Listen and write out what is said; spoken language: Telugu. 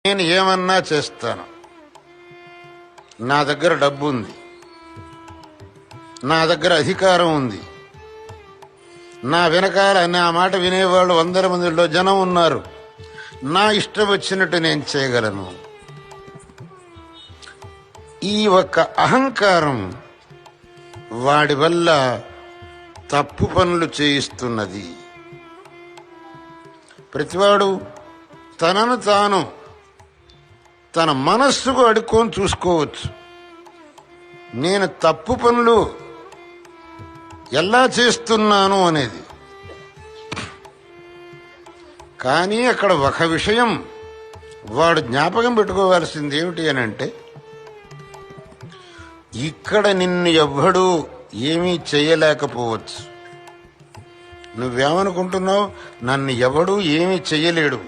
నేను ఏమన్నా చేస్తాను, నా దగ్గర డబ్బు ఉంది, నా దగ్గర అధికారం ఉంది, నా వెనకాల నా మాట వినేవాళ్ళు 100 మందిలో జనం ఉన్నారు, నా ఇష్టం వచ్చినట్టు నేను చేయగలను. ఈ ఒక్క అహంకారం వాడి వల్ల తప్పు పనులు చేయిస్తున్నది. ప్రతివాడు తనను తాను తన మనస్సుకు అడుక్కొని చూసుకోవచ్చు. నేను తప్పు పనులు ఎలా చేస్తున్నాను అనేది. కానీ అక్కడ ఒక విషయం వాడు జ్ఞాపకం పెట్టుకోవాల్సింది ఏమిటి అని అంటే, ఇక్కడ నిన్ను ఎవ్వడూ ఏమీ చేయలేకపోవచ్చు. నువ్వేమనుకుంటున్నావు? నన్ను ఎవడూ ఏమీ చెయ్యలేడు.